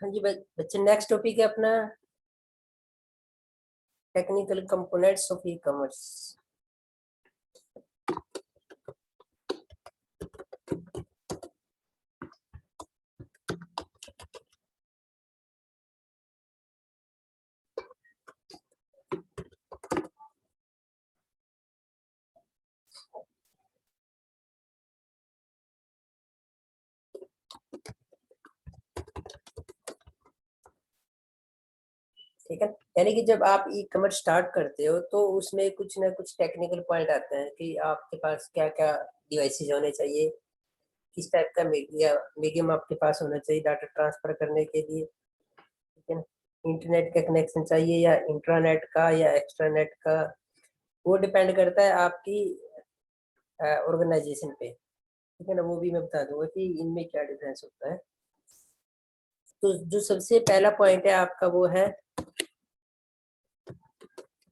हाँ जी बच्चे, next topic है अपना technical components of e commerce. ठीक है, यानी कि जब आप ई कॉमर्स स्टार्ट करते हो तो उसमें कुछ ना कुछ टेक्निकल पॉइंट आते हैं कि आपके पास क्या क्या डिवाइसेज होने चाहिए, किस टाइप का मीडियम आपके पास होना चाहिए डाटा ट्रांसफर करने के लिए। ठीक है ना, इंटरनेट का कनेक्शन चाहिए या इंट्रानेट का या एक्स्ट्रानेट का, वो डिपेंड करता है आपकी ऑर्गेनाइजेशन पे। ठीक है ना, वो भी मैं बता दूंगा कि इनमें क्या डिफरेंस होता है। तो जो सबसे पहला पॉइंट है आपका वो है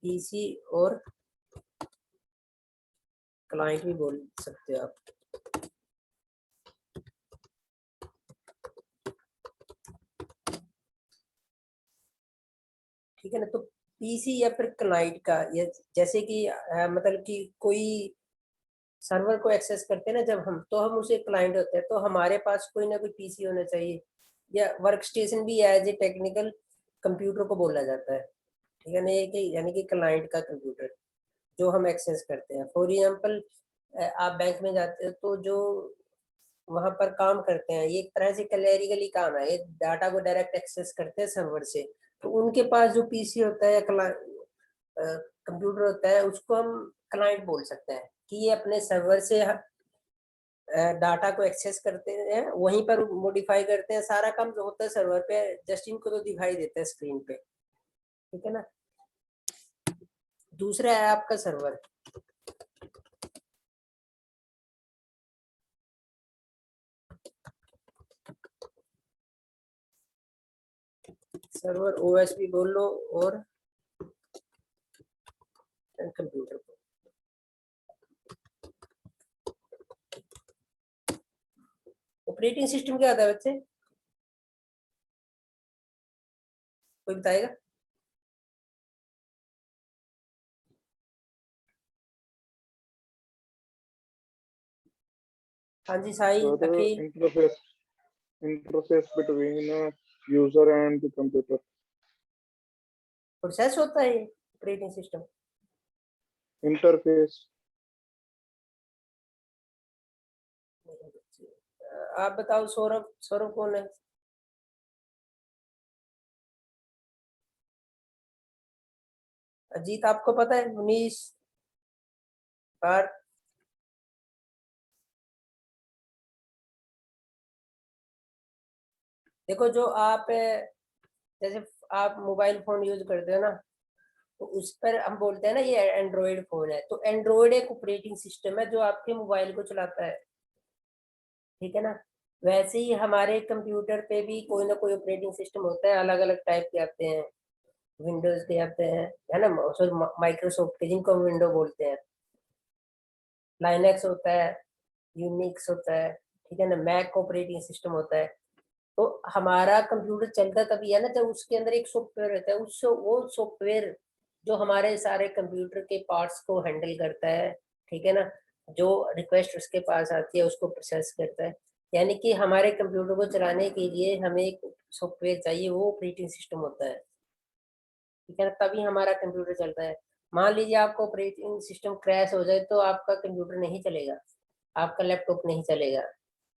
पीसी और क्लाइंट भी बोल सकते हो आप। ठीक है ना, तो पीसी या फिर क्लाइंट का, या जैसे कि मतलब कि कोई सर्वर को एक्सेस करते हैं ना जब हम, तो हम उसे क्लाइंट होते हैं, तो हमारे पास कोई ना कोई पीसी होना चाहिए, या वर्क स्टेशन भी एज ए टेक्निकल कंप्यूटर को बोला जाता है। ठीक है ना, ये कि यानी कि क्लाइंट का कंप्यूटर जो हम एक्सेस करते हैं। फॉर एग्जाम्पल, आप बैंक में जाते हो तो जो वहां पर काम करते हैं, ये एक तरह से क्लैरिकली काम है, ये डाटा को डायरेक्ट एक्सेस करते हैं सर्वर से। तो उनके पास जो पीसी होता है या कंप्यूटर होता है, उसको हम क्लाइंट बोल सकते हैं कि ये अपने सर्वर से डाटा को एक्सेस करते हैं, वहीं पर मॉडिफाई करते हैं। सारा काम जो होता है सर्वर पे, जस्ट इनको तो दिखाई देता है स्क्रीन पे। ठीक है ना, दूसरा है आपका सर्वर। सर्वर ओएस भी बोल लो और कंप्यूटर को। ऑपरेटिंग सिस्टम क्या होता है बच्चे, कोई बताएगा? हाँ जी साई, अखिल। Interface interface between user and the computer. Process होता है ये ऑपरेटिंग सिस्टम। Interface. आप बताओ सौरभ, सौरभ कौन है? अजीत आपको पता है? मुनीस, पार्थ। देखो, जो आप जैसे आप मोबाइल फोन यूज करते हो ना, तो उस पर हम बोलते हैं ना ये एंड्रॉयड फोन है, तो एंड्रॉयड एक ऑपरेटिंग सिस्टम है जो आपके मोबाइल को चलाता है। ठीक है ना, वैसे ही हमारे कंप्यूटर पे भी कोई ना कोई ऑपरेटिंग सिस्टम होता है, अलग अलग टाइप के आते हैं। विंडोज के आते हैं, है ना, माइक्रोसॉफ्ट के जिनको हम विंडो बोलते हैं। लाइनक्स होता है, यूनिक्स होता है। ठीक है ना, मैक ऑपरेटिंग सिस्टम होता है। तो हमारा कंप्यूटर चलता तभी है ना जब उसके अंदर एक सॉफ्टवेयर रहता है, उस वो सॉफ्टवेयर जो हमारे सारे कंप्यूटर के पार्ट्स को हैंडल करता है। ठीक है ना, जो रिक्वेस्ट उसके पास आती है उसको प्रोसेस करता है। यानी कि हमारे कंप्यूटर को चलाने के लिए हमें एक सॉफ्टवेयर चाहिए, वो ऑपरेटिंग सिस्टम होता है। ठीक है ना, तभी हमारा कंप्यूटर चलता है। मान लीजिए आपका ऑपरेटिंग सिस्टम क्रैश हो जाए तो आपका कंप्यूटर नहीं चलेगा, आपका लैपटॉप नहीं चलेगा,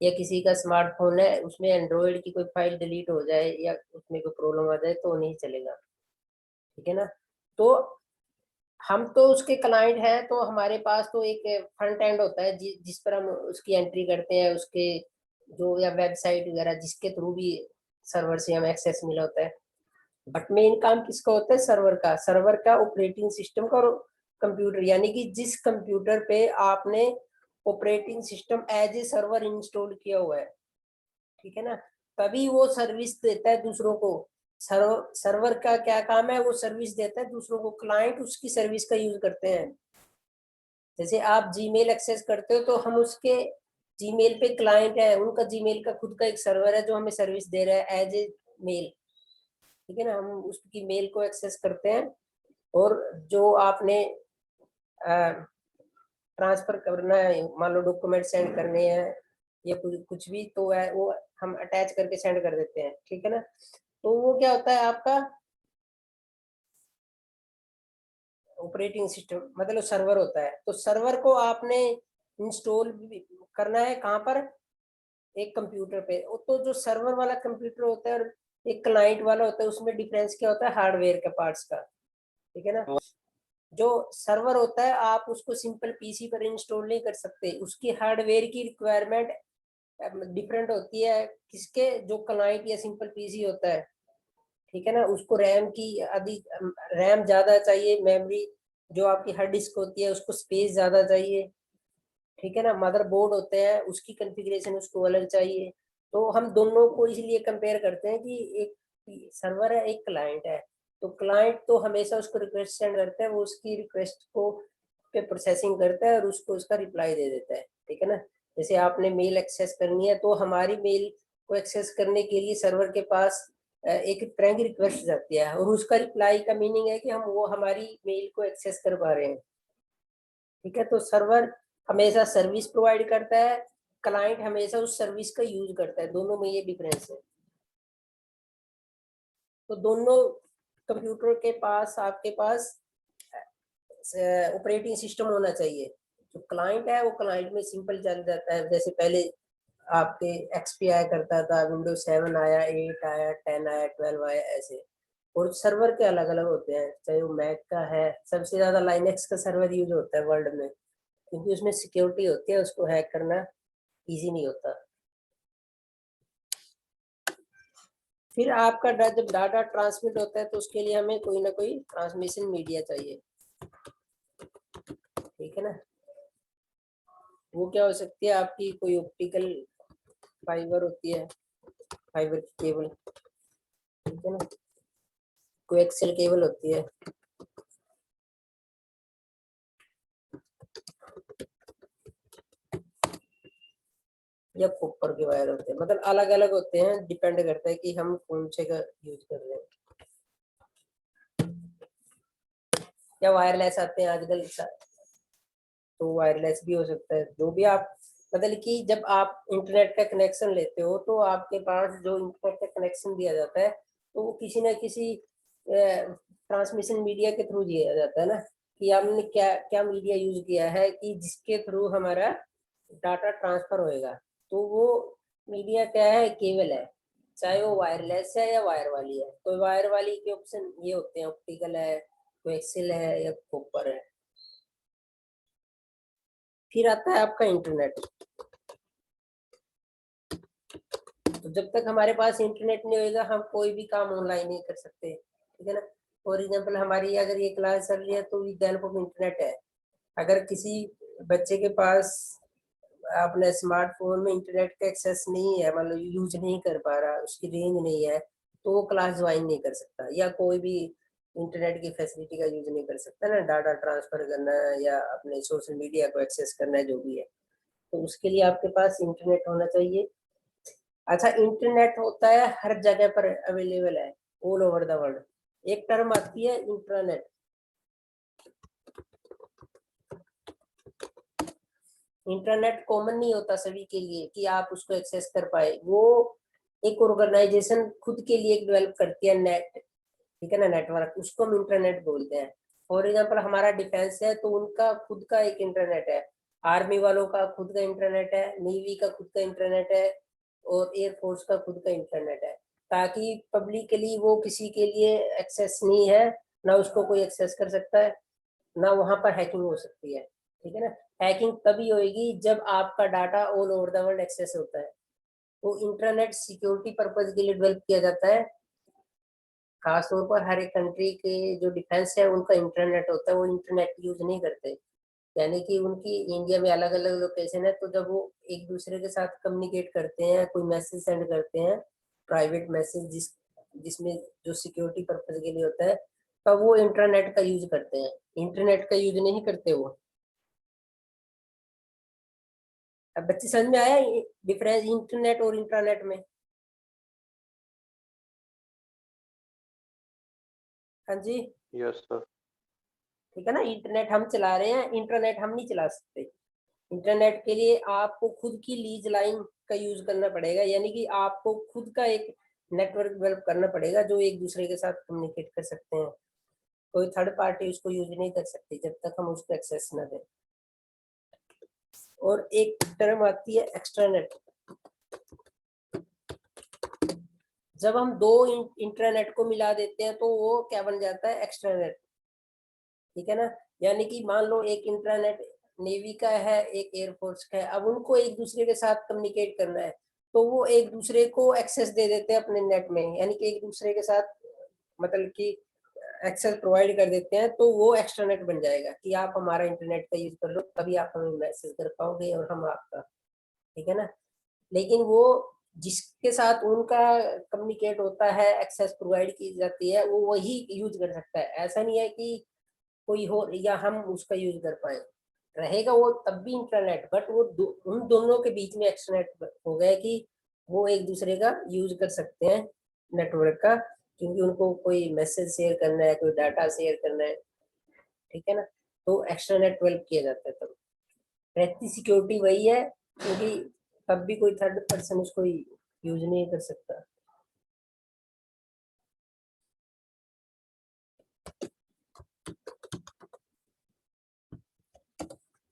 या किसी का स्मार्टफोन है उसमें एंड्रॉयड की कोई फाइल डिलीट हो जाए या उसमें कोई प्रॉब्लम आ जाए तो नहीं चलेगा। ठीक है ना, तो हम तो उसके क्लाइंट हैं, तो हमारे पास तो एक फ्रंट एंड होता है जिस पर हम उसकी एंट्री करते हैं, उसके जो या वेबसाइट वगैरह जिसके थ्रू भी सर्वर से हमें एक्सेस मिला होता है। बट मेन काम किसका होता है? सर्वर का। सर्वर का ऑपरेटिंग सिस्टम का, और कंप्यूटर, यानी कि जिस कंप्यूटर पे आपने operating system as a server install किया हुआ है। ठीक है ना, तभी वो सर्विस देता है दूसरों को। सर्वर का क्या काम है? वो सर्विस देता है दूसरों को, क्लाइंट उसकी सर्विस का यूज करते हैं। जैसे आप जीमेल एक्सेस करते हो तो हम उसके जीमेल पे क्लाइंट है, उनका जीमेल का खुद का एक सर्वर है जो हमें सर्विस दे रहा है एज ए मेल, ठीक है ना, हम उसकी मेल को एक्सेस करते हैं और जो आपने ट्रांसफर करना है, मान लो डॉक्यूमेंट सेंड करने हैं या कुछ भी तो है वो हम अटैच करके सेंड कर देते हैं, ठीक है ना। तो वो क्या होता है आपका ऑपरेटिंग सिस्टम, मतलब सर्वर होता है। तो सर्वर को आपने इंस्टॉल करना है कहाँ पर, एक कंप्यूटर पे। तो जो सर्वर वाला कंप्यूटर होता है और एक क्लाइंट वाला होता है, उसमें डिफरेंस क्या होता है, हार्डवेयर के पार्ट्स का, ठीक है ना। जो सर्वर होता है आप उसको सिंपल पीसी पर इंस्टॉल नहीं कर सकते, उसकी हार्डवेयर की रिक्वायरमेंट डिफरेंट होती है किसके, जो क्लाइंट या सिंपल पीसी होता है, ठीक है ना। उसको रैम की अधिक, रैम ज्यादा चाहिए, मेमोरी जो आपकी हार्ड डिस्क होती है उसको स्पेस ज्यादा चाहिए, ठीक है ना। मदरबोर्ड होते हैं उसकी कॉन्फ़िगरेशन उसको अलग चाहिए। तो हम दोनों को इसलिए कंपेयर करते हैं कि एक सर्वर है एक क्लाइंट है। तो क्लाइंट तो हमेशा उसको रिक्वेस्ट सेंड करता है, वो उसकी रिक्वेस्ट को पे प्रोसेसिंग करता है और उसको उसका रिप्लाई दे देता है, ठीक है ना। जैसे आपने मेल एक्सेस करनी है तो हमारी मेल को एक्सेस करने के लिए सर्वर के पास एक तरह की रिक्वेस्ट जाती है और उसका रिप्लाई का मीनिंग है कि हम वो हमारी मेल को एक्सेस कर पा रहे हैं, ठीक है। तो सर्वर हमेशा सर्विस प्रोवाइड करता है, क्लाइंट हमेशा उस सर्विस का यूज करता है, दोनों में ये डिफरेंस है। तो दोनों कंप्यूटर के पास आपके पास ऑपरेटिंग सिस्टम होना चाहिए। जो क्लाइंट है वो क्लाइंट में सिंपल चल जाता है, जैसे पहले आपके एक्सपी आया करता था, विंडोज 7 आया, 8 आया, 10 आया, 12 आया, ऐसे। और सर्वर के अलग अलग होते हैं, चाहे वो मैक का है, सबसे ज्यादा लाइनेक्स का सर्वर यूज होता है वर्ल्ड में, क्योंकि उसमें सिक्योरिटी होती है, उसको हैक करना इजी नहीं होता। फिर आपका जब डाटा ट्रांसमिट होता है तो उसके लिए हमें कोई ना कोई ट्रांसमिशन मीडिया चाहिए, ठीक है ना। वो क्या हो सकती है आपकी, कोई ऑप्टिकल फाइबर होती है, फाइबर की केबल, ठीक है ना, कोई एक्सेल केबल होती है, या कॉपर के वायर होते हैं, मतलब अलग अलग होते हैं, डिपेंड करता है कि हम कौन से का यूज कर रहे हैं। या वायरलेस आते हैं आजकल, तो वायरलेस भी हो सकता है, जो भी आप, मतलब कि जब आप इंटरनेट का कनेक्शन लेते हो तो आपके पास जो इंटरनेट का कनेक्शन दिया जाता है तो वो किसी ना किसी ट्रांसमिशन मीडिया के थ्रू दिया जाता है ना, कि हमने क्या क्या मीडिया यूज किया है कि जिसके थ्रू हमारा डाटा ट्रांसफर होएगा। तो वो मीडिया क्या है, केबल है, चाहे वो वायरलेस है या वायर वाली है। तो वायर वाली के ऑप्शन ये होते हैं, ऑप्टिकल है, कोएक्सियल है या कॉपर है। फिर आता है आपका इंटरनेट। तो जब तक हमारे पास इंटरनेट नहीं होएगा हम कोई भी काम ऑनलाइन नहीं कर सकते, ठीक है ना। फॉर एग्जाम्पल हमारी अगर ये क्लास चल रही है तो with the help of internet है। अगर किसी बच्चे के पास अपने स्मार्टफोन में इंटरनेट का एक्सेस नहीं है, मतलब यूज नहीं कर पा रहा, उसकी रेंज नहीं है, तो वो क्लास ज्वाइन नहीं कर सकता, या कोई भी इंटरनेट की फैसिलिटी का यूज नहीं कर सकता ना, डाटा ट्रांसफर करना है या अपने सोशल मीडिया को एक्सेस करना है, जो भी है। तो उसके लिए आपके पास इंटरनेट होना चाहिए। अच्छा, इंटरनेट होता है हर जगह पर अवेलेबल है, ऑल ओवर द वर्ल्ड। एक टर्म आती है इंटरनेट। इंटरनेट कॉमन नहीं होता सभी के लिए कि आप उसको एक्सेस कर पाए, वो एक ऑर्गेनाइजेशन खुद के लिए डेवलप करती है नेट, ठीक है ना, नेटवर्क, उसको हम इंटरनेट बोलते हैं। फॉर एग्जाम्पल हमारा डिफेंस है तो उनका खुद का एक इंटरनेट है, आर्मी वालों का खुद का इंटरनेट है, नेवी का खुद का इंटरनेट है और एयरफोर्स का खुद का इंटरनेट है, ताकि पब्लिकली वो किसी के लिए एक्सेस नहीं है, ना उसको कोई एक्सेस कर सकता है, ना वहां पर हैकिंग हो सकती है, ठीक है ना। हैकिंग तभी होगी जब आपका data all over the world access होता है। तो इंटरनेट सिक्योरिटी पर्पज के लिए डेवलप किया जाता है, खासतौर पर हर एक कंट्री के जो डिफेंस है उनका इंटरनेट होता है, वो इंटरनेट यूज नहीं करते, यानी कि उनकी इंडिया में अलग अलग लोकेशन है, तो जब वो एक दूसरे के साथ कम्युनिकेट करते हैं, कोई मैसेज सेंड करते हैं, प्राइवेट मैसेज जिसमें जो सिक्योरिटी पर्पज के लिए होता है, तब वो इंटरनेट का यूज करते हैं, इंटरनेट का यूज नहीं करते वो। अब बच्चे समझ में आया डिफरेंस इंटरनेट और इंटरनेट में। हाँ जी, Yes, sir. ठीक है ना। इंटरनेट हम चला रहे हैं, इंटरनेट हम नहीं चला सकते। इंटरनेट के लिए आपको खुद की लीज लाइन का यूज करना पड़ेगा, यानी कि आपको खुद का एक नेटवर्क डेवलप करना पड़ेगा जो एक दूसरे के साथ कम्युनिकेट कर सकते हैं। कोई थर्ड पार्टी उसको यूज नहीं कर सकती जब तक हम उसको एक्सेस ना दें। और एक टर्म आती है एक्स्ट्रानेट। जब हम दो इंटरनेट को मिला देते हैं तो वो क्या बन जाता है, एक्स्ट्रानेट। ठीक है ना। यानी कि मान लो एक इंटरनेट नेवी का है, एक एयरफोर्स का है, अब उनको एक दूसरे के साथ कम्युनिकेट करना है तो वो एक दूसरे को एक्सेस दे देते हैं अपने नेट में, यानी कि एक दूसरे के साथ मतलब कि एक्सेस प्रोवाइड कर देते हैं, तो वो एक्स्ट्रानेट बन जाएगा कि आप हमारा इंटरनेट का यूज कर लो, तभी आप हमें मैसेज कर पाओगे और हम आपका। ठीक है ना। लेकिन वो जिसके साथ उनका कम्युनिकेट होता है, एक्सेस प्रोवाइड की जाती है, वो वही यूज कर सकता है। ऐसा नहीं है कि कोई हो या हम उसका यूज कर पाए। रहेगा वो तब भी इंटरनेट, बट वो उन दोनों के बीच में एक्सटर्नेट हो गया कि वो एक दूसरे का यूज कर सकते हैं नेटवर्क का, क्योंकि उनको कोई मैसेज शेयर करना है, कोई डाटा शेयर करना है। ठीक है ना। तो एक्सटर्नेट डेवलप किया जाता है। तब रहती सिक्योरिटी वही है, क्योंकि तब भी कोई थर्ड पर्सन उसको यूज नहीं कर सकता।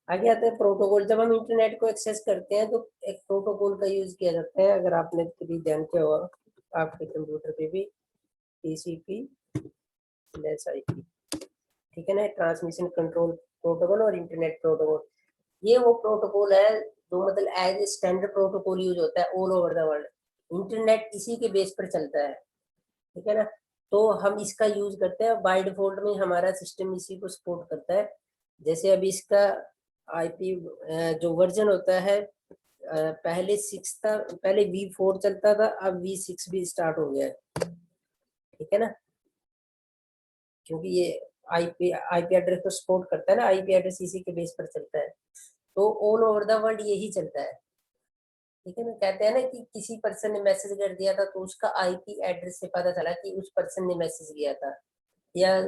आगे आते हैं प्रोटोकॉल। जब हम इंटरनेट को एक्सेस करते हैं तो एक प्रोटोकॉल का यूज किया जाता है। अगर आपने कभी ध्यान किया होगा आपके कंप्यूटर पे भी, TCP/IP। ठीक है ना, ट्रांसमिशन कंट्रोल प्रोटोकॉल और इंटरनेट प्रोटोकॉल। ये वो प्रोटोकॉल है जो मतलब as a standard protocol use होता है all over the world. Internet इसी के बेस पर चलता है। ठीक है ना। तो हम इसका यूज करते हैं, बाय डिफॉल्ट में हमारा सिस्टम इसी को सपोर्ट करता है। जैसे अभी इसका आईपी जो वर्जन होता है, पहले 6 था, पहले V4 चलता था, अब V6 भी स्टार्ट हो गया है। ठीक है ना। क्योंकि ये आईपी एड्रेस को सपोर्ट करता है ना, आईपी एड्रेस इसी के बेस पर चलता है, तो ऑल ओवर द वर्ल्ड यही चलता है। ठीक है ना। कहते हैं ना कि किसी पर्सन ने मैसेज कर दिया था तो उसका आईपी एड्रेस से पता चला कि उस पर्सन ने मैसेज किया था। या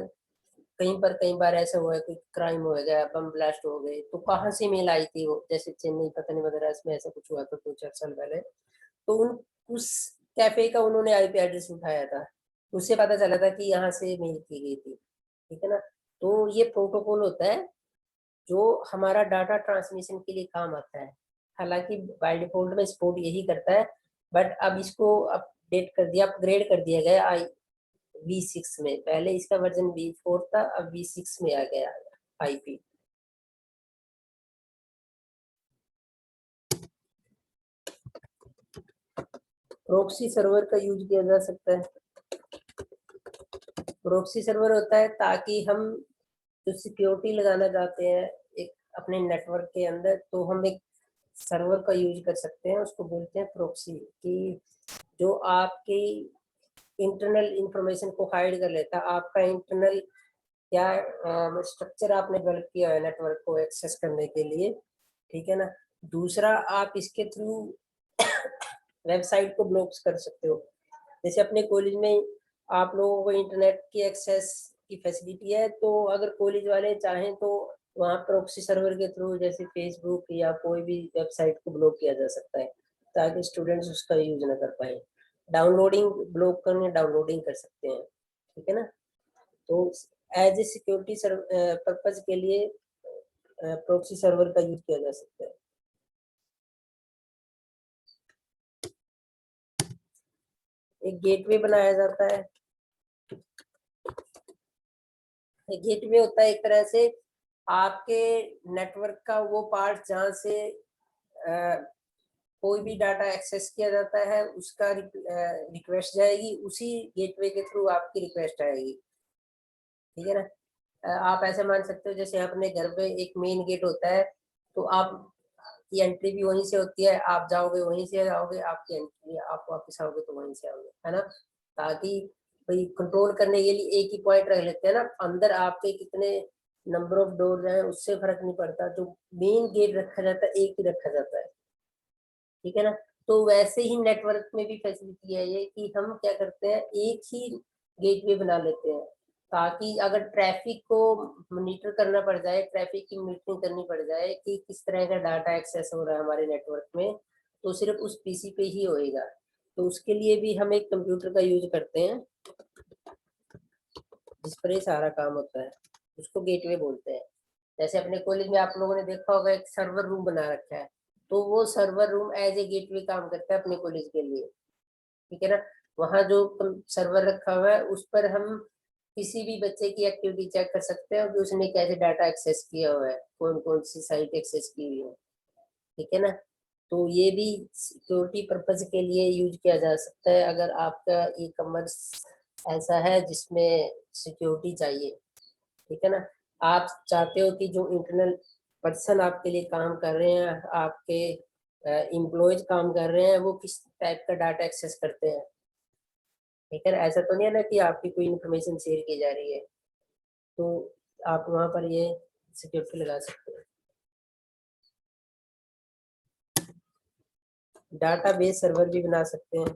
कई बार ऐसा हुआ है, कोई क्राइम हो गया, बम ब्लास्ट हो गए, तो कहाँ से मेल आई थी वो, जैसे चेन्नई पता नहीं मद्रास में ऐसा कुछ हुआ था 2-4 साल पहले, तो उस कैफे का उन्होंने आईपी एड्रेस उठाया था, उससे पता चला था कि यहाँ से मेल की गई थी। ठीक है ना। तो ये प्रोटोकॉल होता है जो हमारा डाटा ट्रांसमिशन के लिए काम आता है। हालांकि बाय डिफॉल्ट में सपोर्ट यही करता है, बट अब इसको अपग्रेड कर दिया गया V6 में। पहले इसका वर्जन V4 था, अब V6 में आ गया आईपी। प्रॉक्सी सर्वर का यूज किया जा सकता है। प्रॉक्सी सर्वर होता है ताकि हम जो सिक्योरिटी लगाना चाहते हैं एक अपने नेटवर्क के अंदर, तो हम एक सर्वर का यूज कर सकते हैं, उसको बोलते हैं प्रॉक्सी। कि जो आपकी इंटरनल इंफॉर्मेशन को हाइड कर लेता है, आपका इंटरनल क्या स्ट्रक्चर आपने डेवलप किया है नेटवर्क को एक्सेस करने के लिए। ठीक है ना। दूसरा, आप इसके थ्रू वेबसाइट को ब्लॉक कर सकते हो। जैसे अपने कॉलेज में आप लोगों को इंटरनेट की एक्सेस की फैसिलिटी है, तो अगर कॉलेज वाले चाहें तो वहाँ प्रॉक्सी सर्वर के थ्रू जैसे फेसबुक या कोई भी वेबसाइट को ब्लॉक किया जा सकता है, ताकि स्टूडेंट्स उसका यूज ना कर पाए। डाउनलोडिंग ब्लॉक करने डाउनलोडिंग कर सकते हैं। ठीक है ना। तो एज ए सिक्योरिटी पर्पज के लिए प्रॉक्सी सर्वर का यूज किया जा सकता है। एक गेटवे बनाया जाता है। एक गेटवे होता है एक तरह से आपके नेटवर्क का वो पार्ट जहाँ से कोई भी डाटा एक्सेस किया जाता है, उसका रिक्वेस्ट जाएगी, उसी गेटवे के थ्रू आपकी रिक्वेस्ट आएगी। ठीक है ना। आप ऐसे मान सकते हो जैसे अपने घर पे एक मेन गेट होता है, तो आप की एंट्री भी वहीं से होती है, आप जाओगे वहीं से आओगे, आपकी एंट्री आप वापस आओगे तो वहीं से आओगे, है ना। ताकि भाई कंट्रोल करने के लिए एक ही पॉइंट रख लेते हैं ना, अंदर आपके कितने नंबर ऑफ डोर हैं उससे फर्क नहीं पड़ता, जो मेन गेट रखा जाता है एक ही रखा जाता है। ठीक है ना। तो वैसे ही नेटवर्क में भी फैसिलिटी है ये कि हम क्या करते हैं, एक ही गेटवे बना लेते हैं। ताकि अगर ट्रैफिक को मॉनिटर करना पड़ जाए, ट्रैफिक की मॉनिटरिंग करनी पड़ जाए कि किस तरह का डाटा एक्सेस हो रहा है हमारे नेटवर्क में, तो सिर्फ उस पीसी पे ही होएगा। तो उसके लिए भी हम एक कंप्यूटर का यूज करते हैं जिस पर ये सारा काम होता है, उसको गेटवे बोलते हैं। जैसे अपने कॉलेज में आप लोगों ने देखा होगा एक सर्वर रूम बना रखा है, तो वो server room as a gateway काम करता है अपने कॉलेज के लिए, ठीक है ना। वहाँ जो सर्वर रखा हुआ है उस पर हम किसी भी बच्चे की एक्टिविटी चेक कर सकते हैं कि उसने कैसे डाटा एक्सेस किया हुआ है, कौन कौन सी साइट एक्सेस की हुई है, ठीक है ना। तो ये भी सिक्योरिटी पर्पज के लिए यूज किया जा सकता है अगर आपका ई कॉमर्स ऐसा है जिसमें सिक्योरिटी चाहिए, ठीक है ना। आप चाहते हो कि जो इंटरनल पर्सन आपके लिए काम कर रहे हैं, आपके एम्प्लॉयज काम कर रहे हैं, वो किस टाइप का डाटा एक्सेस करते हैं, ठीक है ना। ऐसा तो नहीं है ना कि आपकी कोई इंफॉर्मेशन शेयर की जा रही है, तो आप वहां पर ये सिक्योरिटी लगा सकते हैं। डाटाबेस सर्वर भी बना सकते हैं।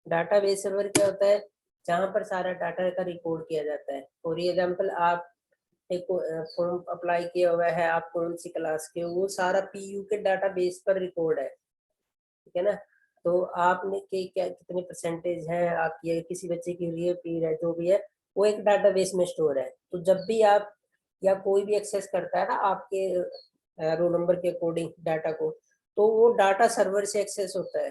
डाटाबेस सर्वर क्या होता है, जहां पर सारा डाटा का रिकॉर्ड किया जाता है। फॉर एग्जांपल आप एक फॉर्म अप्लाई किया हुआ है, आप कौन सी क्लास के हो, वो सारा पीयू के डाटाबेस पर रिकॉर्ड है, ठीक है ना। तो आपने के क्या कितने परसेंटेज है आपकी, किसी बच्चे की रीयर पीर है, जो भी है वो एक डाटाबेस में स्टोर है। तो जब भी आप या कोई भी एक्सेस करता है ना आपके रोल नंबर के अकॉर्डिंग डाटा को, तो वो डाटा सर्वर से एक्सेस होता है,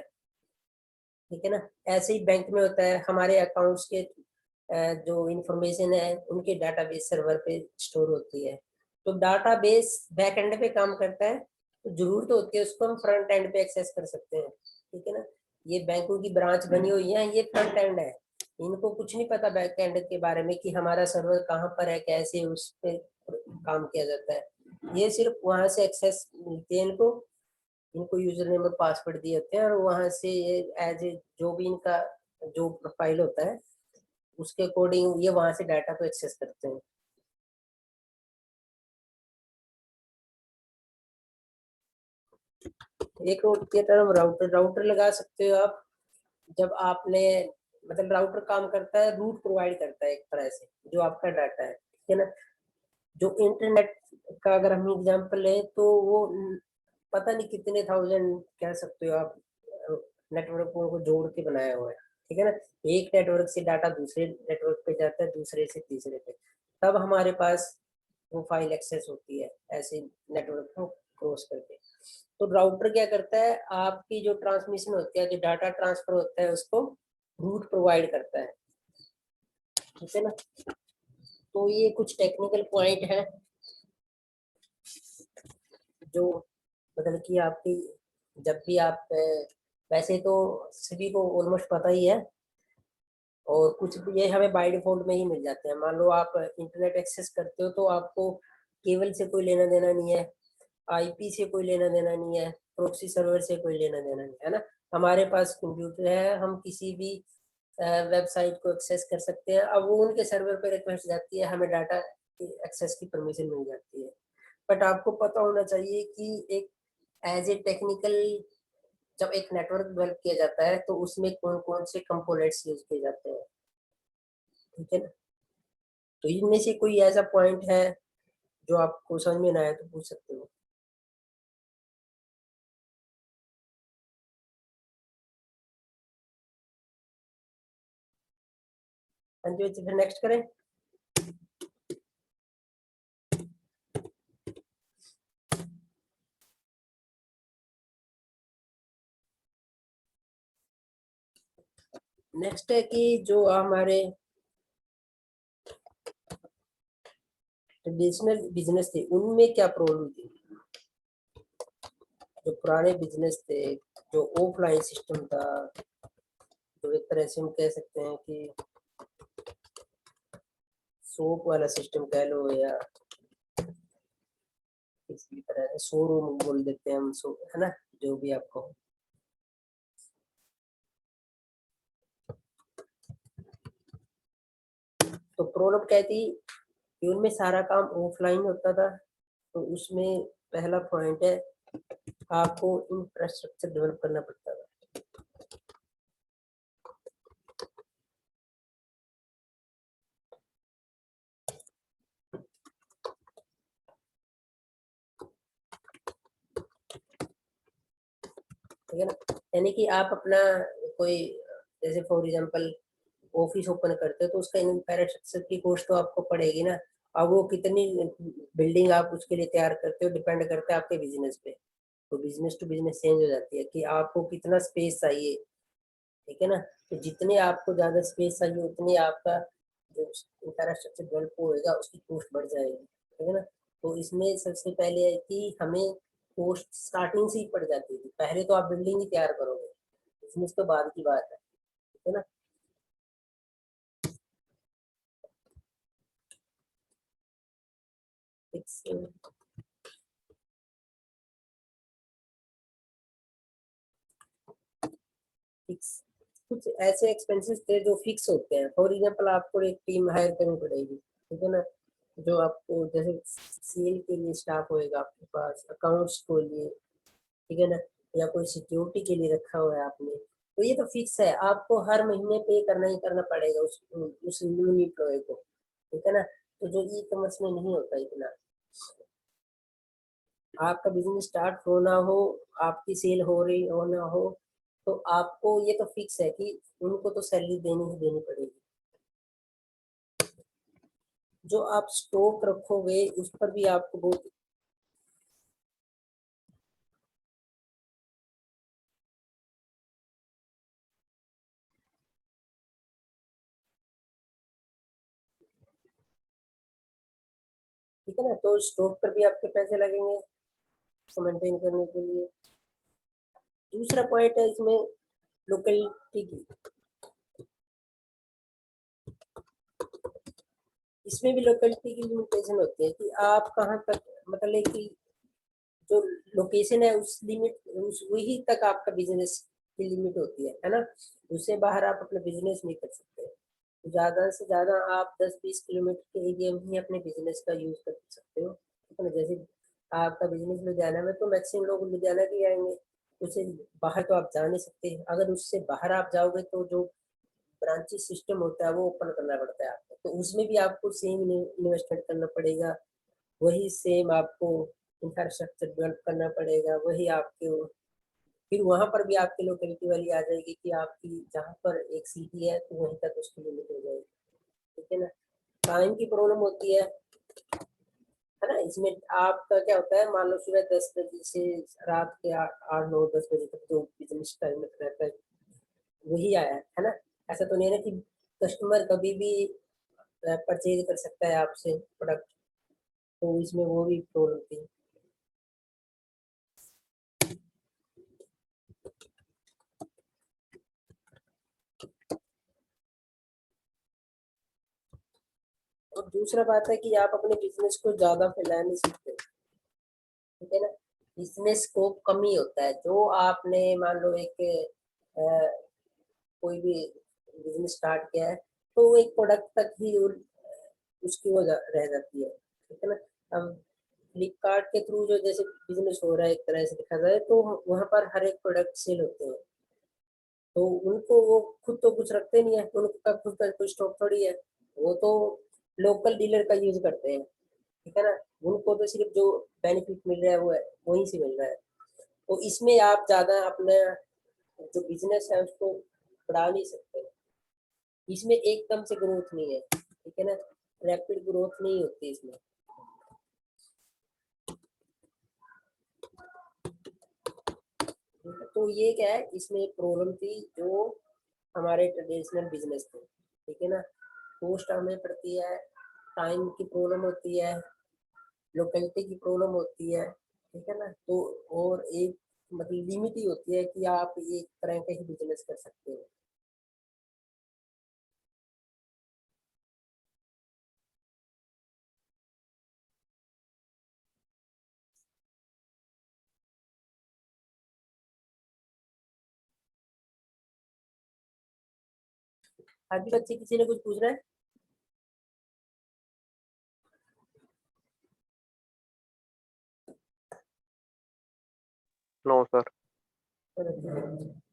ठीक है ना। ऐसे ही बैंक में होता है, हमारे अकाउंट्स के जो इंफॉर्मेशन है उनके डाटाबेस सर्वर पे स्टोर होती है। तो डाटाबेस बैक एंड पे काम करता है, तो जरूरत होती है उसको हम फ्रंट एंड पे एक्सेस कर सकते हैं, ठीक है ना। ये बैंकों की ब्रांच बनी हुई है, ये फ्रंट एंड है, इनको कुछ नहीं पता बैक एंड के बारे में कि हमारा सर्वर कहाँ पर है, कैसे उस पे काम किया जाता है। ये सिर्फ वहां से एक्सेस मिलती है इनको, इनको यूजर नेम और पासवर्ड दिए होते हैं, और वहां से ये एज ए जो भी इनका जो प्रोफाइल होता है उसके अकॉर्डिंग ये वहां से डाटा को एक्सेस करते हैं। एक होती है टर्म राउटर, राउटर लगा सकते हो आप जब आपने, मतलब राउटर काम करता है, रूट प्रोवाइड करता है एक तरह से जो आपका डाटा है, ठीक है ना। जो इंटरनेट का अगर हम एग्जांपल लें तो वो पता नहीं कितने थाउजेंड कह सकते हो आप नेटवर्कों को जोड़ के बनाया हुआ है, ठीक है ना। एक नेटवर्क से डाटा दूसरे नेटवर्क पे जाता है, दूसरे से तीसरे पे, तब हमारे पास वो फाइल एक्सेस होती है ऐसे नेटवर्क को क्रॉस करके। तो राउटर क्या करता है, आपकी जो ट्रांसमिशन होती है, जो डाटा ट्रांसफर होता है, उसको रूट प्रोवाइड करता है, ठीक है ना। तो ये कुछ टेक्निकल पॉइंट है जो मतलब कि आपकी, जब भी आप वैसे तो सभी को ऑलमोस्ट पता ही है, और कुछ भी ये हमें बाय डिफॉल्ट में ही मिल जाते हैं। मान लो आप इंटरनेट एक्सेस करते हो तो आपको केबल से कोई लेना देना नहीं है, आईपी से कोई लेना देना नहीं है, प्रोक्सी सर्वर से कोई लेना देना नहीं है ना। हमारे पास कंप्यूटर है, हम किसी भी वेबसाइट को एक्सेस कर सकते हैं। अब वो उनके सर्वर पर रिक्वेस्ट जाती है, हमें डाटा एक्सेस की परमिशन मिल जाती है। बट आपको पता होना चाहिए कि एक एज ए टेक्निकल, जब एक नेटवर्क डेवलप किया जाता है तो उसमें कौन कौन से कंपोनेंट्स यूज किए जाते हैं, ठीक है ना। तो इनमें से कोई ऐसा पॉइंट है जो आपको समझ में ना आए तो पूछ सकते हो। हाँ जी बच्चे, फिर नेक्स्ट करें। नेक्स्ट है कि जो हमारे ट्रेडिशनल बिजनेस थे उनमें क्या प्रॉब्लम थी। जो पुराने बिजनेस थे, जो ऑफलाइन सिस्टम था, तो एक तरह से हम कह सकते हैं कि शॉप वाला सिस्टम कह लो, या किसी तरह से शोरूम बोल देते हैं हम, सो है ना, जो भी आपको। तो प्रॉब्लम क्या थी कि उनमें सारा काम ऑफलाइन होता था। तो उसमें पहला पॉइंट है, आपको इंफ्रास्ट्रक्चर डेवलप करना पड़ता था। ठीक है ना। यानी कि आप अपना कोई जैसे फॉर एग्जांपल ऑफिस ओपन करते हो तो उसका इंफ्रास्ट्रक्चर की कॉस्ट तो आपको पड़ेगी ना। अब वो कितनी बिल्डिंग आप उसके लिए तैयार करते हो डिपेंड करता है आपके बिजनेस पे। तो बिजनेस टू बिजनेस चेंज हो जाती है कि आपको कितना स्पेस चाहिए, ठीक है ना। तो जितने आपको ज्यादा स्पेस चाहिए उतनी आपका जो इंफ्रास्ट्रक्चर डेवलप होएगा उसकी कॉस्ट बढ़ जाएगी, ठीक है ना। तो इसमें सबसे पहले है कि हमें कॉस्ट स्टार्टिंग से ही पड़ जाती है, पहले तो आप बिल्डिंग ही तैयार करोगे, बिजनेस तो बाद की बात है, ठीक है ना। फिक्स फिक्स कुछ ऐसे एक्सपेंसेस थे जो फिक्स होते हैं। फॉर एग्जांपल आपको एक टीम हायर करनी पड़ेगी, ठीक है ना। जो आपको जैसे सेल के लिए स्टाफ होएगा आपके पास, अकाउंट्स के लिए, ठीक है ना, या कोई सिक्योरिटी के लिए रखा हुआ है आपने, तो ये तो फिक्स है, आपको हर महीने पे करना ही करना पड़ेगा उस न्यू एम्प्लॉय को, ठीक है ना। तो जो ई कॉमर्स में नहीं होता इतना, आपका बिजनेस स्टार्ट होना हो, आपकी सेल हो रही हो ना हो, तो आपको ये तो फिक्स है कि उनको तो सैलरी देनी ही देनी पड़ेगी। जो आप स्टॉक रखोगे उस पर भी आपको बहुत, ठीक है ना, तो स्टॉक पर भी आपके पैसे लगेंगे उसको मेंटेन करने के लिए। दूसरा पॉइंट है इसमें लोकेलिटी की, इसमें भी लोकेलिटी की लिमिटेशन होती है कि आप कहाँ तक, मतलब कि जो लोकेशन है उस लिमिट उस वही तक आपका बिजनेस की लिमिट होती है ना। उससे बाहर आप अपना बिजनेस नहीं कर सकते। तो ज्यादा से ज्यादा आप 10-20 किलोमीटर के एरिया में ही अपने बिजनेस का यूज कर सकते हो, ठीक है ना। जैसे आपका बिजनेस लुधियाना में, तो मैक्सिमम लोग लुधियाना भी आएंगे, उससे बाहर तो आप जा नहीं सकते। अगर उससे बाहर आप जाओगे तो जो ब्रांचेस सिस्टम होता है वो ओपन करना पड़ता है आपको, तो उसमें भी आपको सेम इन्वेस्टमेंट करना पड़ेगा, वही सेम आपको इंफ्रास्ट्रक्चर डेवलप करना पड़ेगा, वही आपके फिर वहां पर भी आपकी लोकेलिटी वाली आ जाएगी कि आपकी जहाँ पर एक सिटी है तो वहीं तक उसकी लिमिट हो जाएगी, ठीक है ना। टाइम की प्रॉब्लम होती है ना। इसमें आपका क्या होता है, मान लो सुबह 10 बजे से रात के 8-9-10 बजे तक जो बिजनेस टाइम रहता है वही आया है ना। ऐसा तो नहीं है ना कि कस्टमर कभी भी परचेज कर सकता है आपसे प्रोडक्ट, तो इसमें वो भी प्रॉब्लम थी। और दूसरा बात है कि आप अपने बिजनेस को ज्यादा फैला नहीं सकते, ठीक है ना। इसमें स्कोप कम ही होता है। जो आपने मान लो एक कोई भी बिजनेस स्टार्ट किया है तो वो एक प्रोडक्ट तक ही उसकी वो रह जाती है, ठीक है ना। अब फ्लिपकार्ट के थ्रू जो जैसे बिजनेस हो रहा है एक तरह से देखा जाए तो वहां पर हर एक प्रोडक्ट सेल होते हैं, तो उनको वो खुद तो कुछ रखते नहीं है, उनका खुद का कोई स्टॉक थोड़ी है, वो तो लोकल डीलर का यूज करते हैं, ठीक है ना। उनको तो सिर्फ जो बेनिफिट मिल रहा है वो है वहीं से मिल रहा है। तो इसमें आप ज्यादा अपना जो बिजनेस है उसको बढ़ा नहीं सकते, इसमें एकदम से ग्रोथ नहीं है, ठीक है ना, रैपिड ग्रोथ नहीं होती इसमें। तो ये क्या है, इसमें एक प्रॉब्लम थी जो हमारे ट्रेडिशनल बिजनेस थे, ठीक है ना। कॉस्ट हमें पड़ती है, टाइम की प्रॉब्लम होती है, लोकेलिटी की प्रॉब्लम होती है, ठीक है ना। तो और एक मतलब लिमिट ही होती है कि आप एक तरह का ही बिजनेस कर सकते हो। आगे बच्चे किसी ने कुछ पूछना नो सर। है?